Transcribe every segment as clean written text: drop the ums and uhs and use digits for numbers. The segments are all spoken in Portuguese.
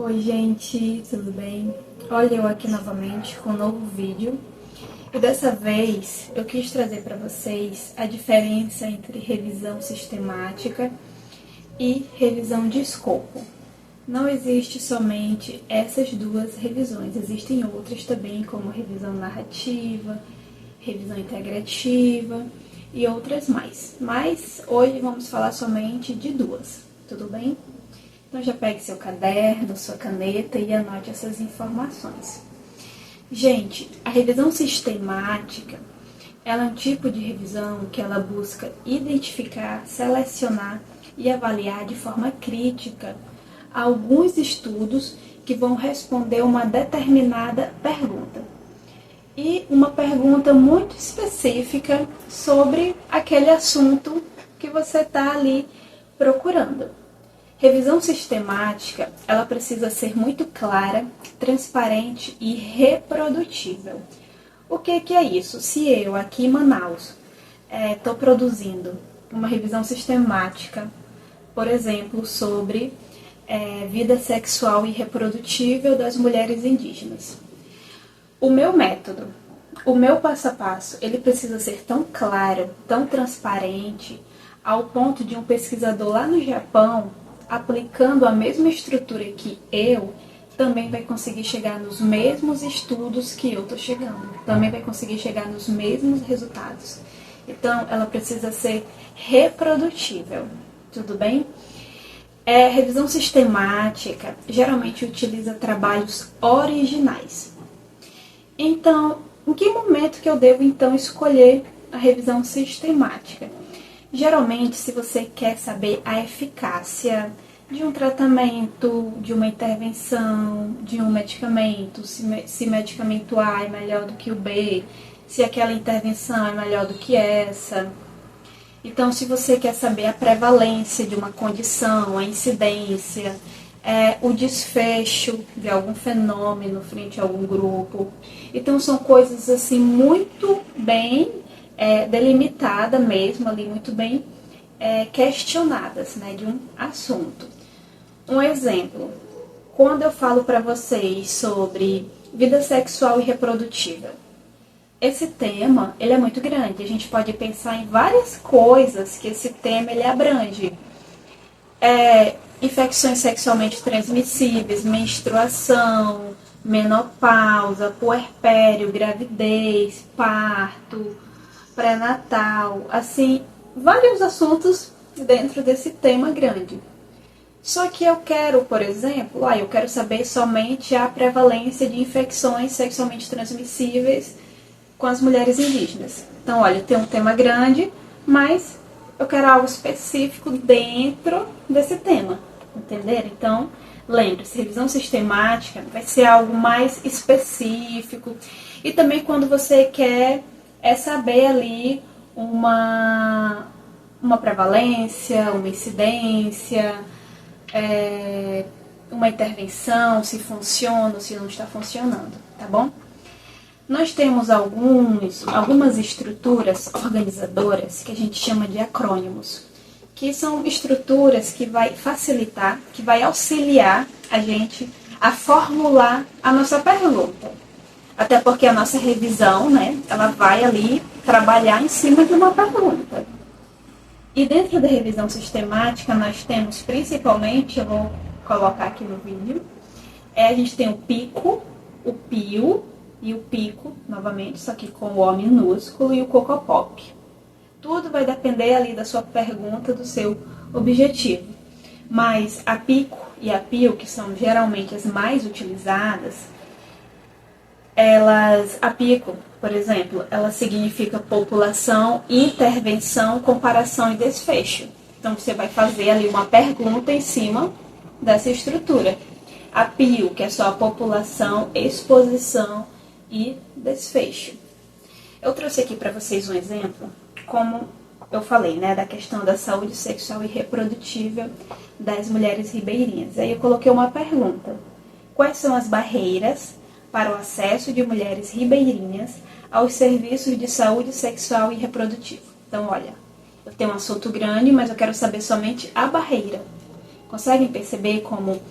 Oi gente, tudo bem? Olha eu aqui novamente com um novo vídeo e dessa vez eu quis trazer para vocês a diferença entre revisão sistemática e revisão de escopo. Não existe somente essas duas revisões, existem outras também como revisão narrativa, revisão integrativa e outras mais. Mas hoje vamos falar somente de duas, tudo bem? Então já pegue seu caderno, sua caneta e anote essas informações. Gente, a revisão sistemática, ela é um tipo de revisão que ela busca identificar, selecionar e avaliar de forma crítica alguns estudos que vão responder uma determinada pergunta. E uma pergunta muito específica sobre aquele assunto que você está ali procurando. Revisão sistemática, ela precisa ser muito clara, transparente e reprodutível. O que é isso? Se eu, aqui em Manaus, estou produzindo uma revisão sistemática, por exemplo, sobre vida sexual e reprodutível das mulheres indígenas. O meu método, o meu passo a passo, ele precisa ser tão claro, tão transparente, ao ponto de um pesquisador lá no Japão, aplicando a mesma estrutura que eu, também vai conseguir chegar nos mesmos estudos que eu estou chegando. Também vai conseguir chegar nos mesmos resultados. Então, ela precisa ser reprodutível. Tudo bem? Revisão sistemática geralmente utiliza trabalhos originais. Então, em que momento que eu devo, então, escolher a revisão sistemática? Geralmente, se você quer saber a eficácia de um tratamento, de uma intervenção, de um medicamento, se medicamento A é melhor do que o B, se aquela intervenção é melhor do que essa. Então, se você quer saber a prevalência de uma condição, a incidência, o desfecho de algum fenômeno frente a algum grupo. Então, são coisas assim muito bem delimitada mesmo, ali muito bem questionadas, né, de um assunto. Um exemplo, quando eu falo para vocês sobre vida sexual e reprodutiva, esse tema ele é muito grande, a gente pode pensar em várias coisas que esse tema ele abrange. Infecções sexualmente transmissíveis, menstruação, menopausa, puerpério, gravidez, parto, pré-natal, assim, vários assuntos dentro desse tema grande. Só que eu quero, por exemplo, eu quero saber somente a prevalência de infecções sexualmente transmissíveis com as mulheres indígenas. Então, olha, tem um tema grande, mas eu quero algo específico dentro desse tema, entenderam? Então, lembre-se, revisão sistemática vai ser algo mais específico. E também quando você quer saber ali uma prevalência, uma incidência, uma intervenção, se funciona ou se não está funcionando, tá bom? Nós temos algumas estruturas organizadoras que a gente chama de acrônimos, que são estruturas que vai facilitar, que vai auxiliar a gente a formular a nossa pergunta. Até porque a nossa revisão, né, ela vai ali trabalhar em cima de uma pergunta. E dentro da revisão sistemática, nós temos principalmente, eu vou colocar aqui no vídeo, a gente tem o pico, o pio e o pico, novamente, só que com o O minúsculo, e o cocopop. Tudo vai depender ali da sua pergunta, do seu objetivo. Mas a pico e a pio, que são geralmente as mais utilizadas, a pico, por exemplo, ela significa população, intervenção, comparação e desfecho. Então, você vai fazer ali uma pergunta em cima dessa estrutura. A pio, que é só a população, exposição e desfecho. Eu trouxe aqui para vocês um exemplo, como eu falei, né, da questão da saúde sexual e reprodutiva das mulheres ribeirinhas. Aí eu coloquei uma pergunta. Quais são as barreiras para o acesso de mulheres ribeirinhas aos serviços de saúde sexual e reprodutiva? Então, olha, eu tenho um assunto grande, mas eu quero saber somente a barreira. Conseguem perceber como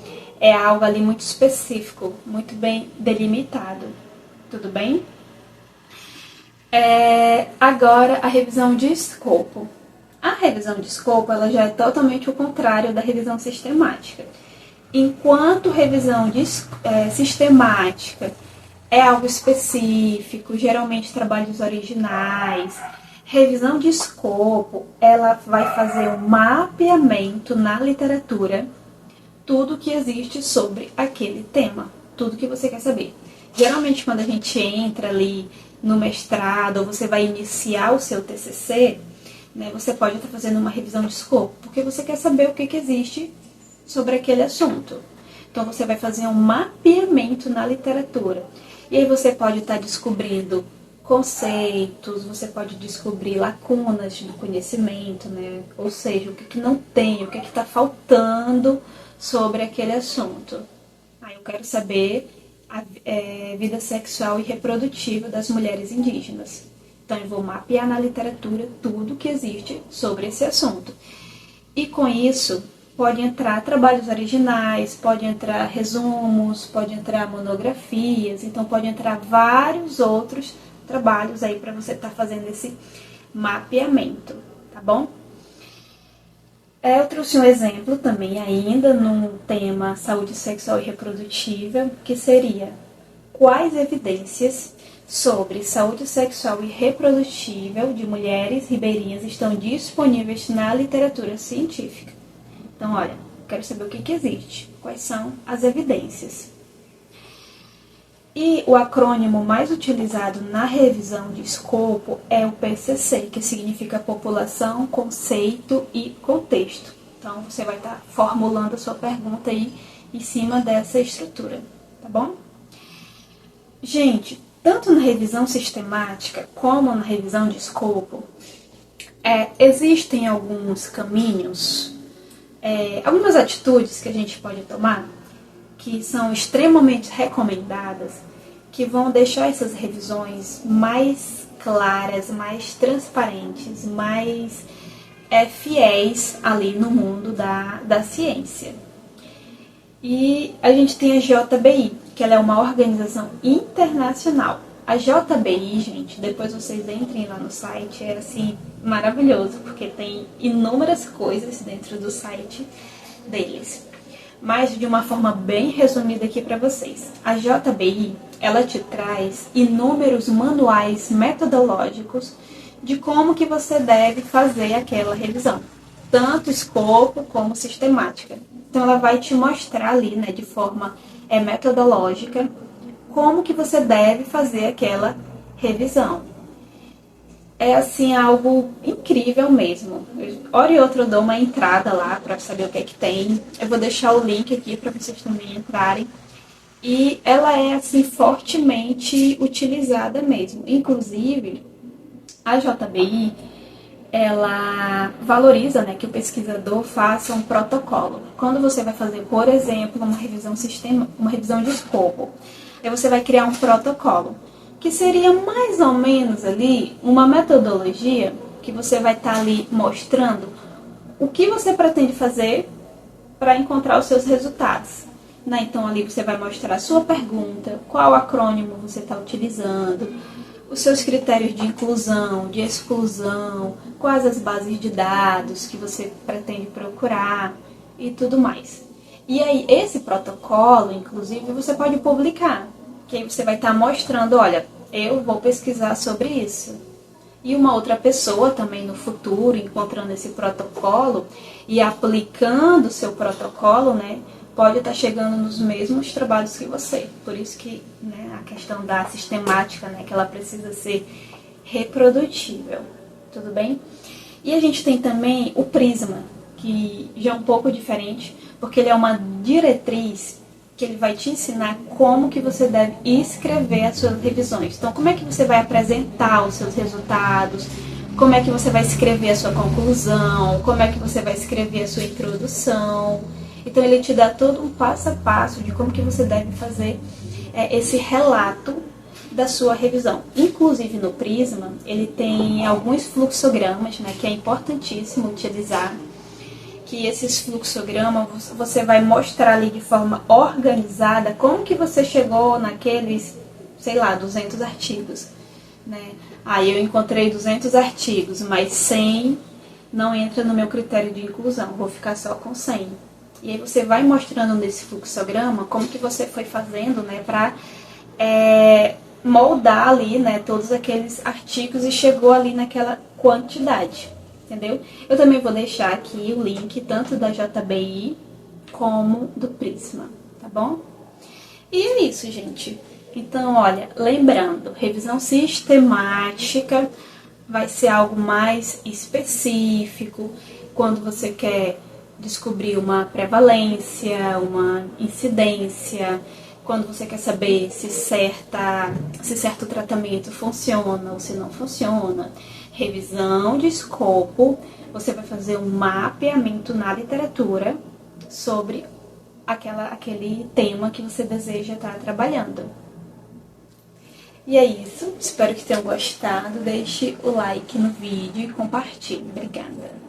É algo ali muito específico, muito bem delimitado. Tudo bem? Agora, a revisão de escopo. A revisão de escopo ela já é totalmente o contrário da revisão sistemática. Enquanto revisão sistemática é algo específico, geralmente trabalhos originais, revisão de escopo, ela vai fazer um mapeamento na literatura, tudo que existe sobre aquele tema, tudo que você quer saber. Geralmente quando a gente entra ali no mestrado, ou você vai iniciar o seu TCC, né, você pode estar fazendo uma revisão de escopo, porque você quer saber o que existe sobre aquele assunto. Então você vai fazer um mapeamento na literatura. E aí você pode estar descobrindo conceitos, você pode descobrir lacunas do conhecimento, né? Ou seja, o que não tem, o que está faltando sobre aquele assunto. Eu quero saber a vida sexual e reprodutiva das mulheres indígenas. Então eu vou mapear na literatura tudo que existe sobre esse assunto. E com isso, pode entrar trabalhos originais, pode entrar resumos, pode entrar monografias, então pode entrar vários outros trabalhos aí para você estar fazendo esse mapeamento, tá bom? Eu trouxe um exemplo também ainda no tema saúde sexual e reprodutiva, que seria quais evidências sobre saúde sexual e reprodutiva de mulheres ribeirinhas estão disponíveis na literatura científica. Então, olha, quero saber o que existe, quais são as evidências. E o acrônimo mais utilizado na revisão de escopo é o PCC, que significa população, conceito e contexto. Então, você vai estar formulando a sua pergunta aí em cima dessa estrutura, tá bom? Gente, tanto na revisão sistemática como na revisão de escopo, existem alguns caminhos, algumas atitudes que a gente pode tomar que são extremamente recomendadas, que vão deixar essas revisões mais claras, mais transparentes, mais fiéis ali no mundo da ciência. E a gente tem a JBI, que ela é uma organização internacional. A JBI, gente, depois vocês entrem lá no site, é assim, maravilhoso, porque tem inúmeras coisas dentro do site deles. Mas de uma forma bem resumida aqui para vocês. A JBI, ela te traz inúmeros manuais metodológicos de como que você deve fazer aquela revisão, tanto escopo como sistemática. Então ela vai te mostrar ali, né, de forma metodológica, como que você deve fazer aquela revisão. É assim, algo incrível mesmo. Hora e outra eu dou uma entrada lá para saber o que é que tem. Eu vou deixar o link aqui para vocês também entrarem. E ela é assim fortemente utilizada mesmo. Inclusive, a JBI, ela valoriza, né, que o pesquisador faça um protocolo. Quando você vai fazer, por exemplo, uma revisão de escopo, aí você vai criar um protocolo, que seria mais ou menos ali uma metodologia que você vai estar ali mostrando o que você pretende fazer para encontrar os seus resultados. Né? Então ali você vai mostrar a sua pergunta, qual acrônimo você está utilizando, os seus critérios de inclusão, de exclusão, quais as bases de dados que você pretende procurar e tudo mais. E aí esse protocolo, inclusive, você pode publicar. Que aí você vai estar mostrando, olha, eu vou pesquisar sobre isso. E uma outra pessoa também no futuro, encontrando esse protocolo e aplicando o seu protocolo, né, pode estar chegando nos mesmos trabalhos que você. Por isso que, né, a questão da sistemática, né, que ela precisa ser reprodutível. Tudo bem? E a gente tem também o Prisma, que já é um pouco diferente, porque ele é uma diretriz que ele vai te ensinar como que você deve escrever as suas revisões. Então, como é que você vai apresentar os seus resultados, como é que você vai escrever a sua conclusão, como é que você vai escrever a sua introdução. Então, ele te dá todo um passo a passo de como que você deve fazer esse relato da sua revisão. Inclusive, no Prisma, ele tem alguns fluxogramas, né, que é importantíssimo utilizar, que esses fluxogramas você vai mostrar ali de forma organizada como que você chegou naqueles, sei lá, 200 artigos, né? Aí eu encontrei 200 artigos, mas 100 não entra no meu critério de inclusão, vou ficar só com 100. E aí você vai mostrando nesse fluxograma como que você foi fazendo, né, para moldar ali, né, todos aqueles artigos e chegou ali naquela quantidade, entendeu? Eu também vou deixar aqui o link tanto da JBI como do Prisma, tá bom? E é isso, gente. Então, olha, lembrando, revisão sistemática vai ser algo mais específico, quando você quer descobrir uma prevalência, uma incidência, quando você quer saber se certo tratamento funciona ou se não funciona. Revisão de escopo, você vai fazer um mapeamento na literatura sobre aquele tema que você deseja estar trabalhando. E é isso, espero que tenham gostado, deixe o like no vídeo e compartilhe. Obrigada!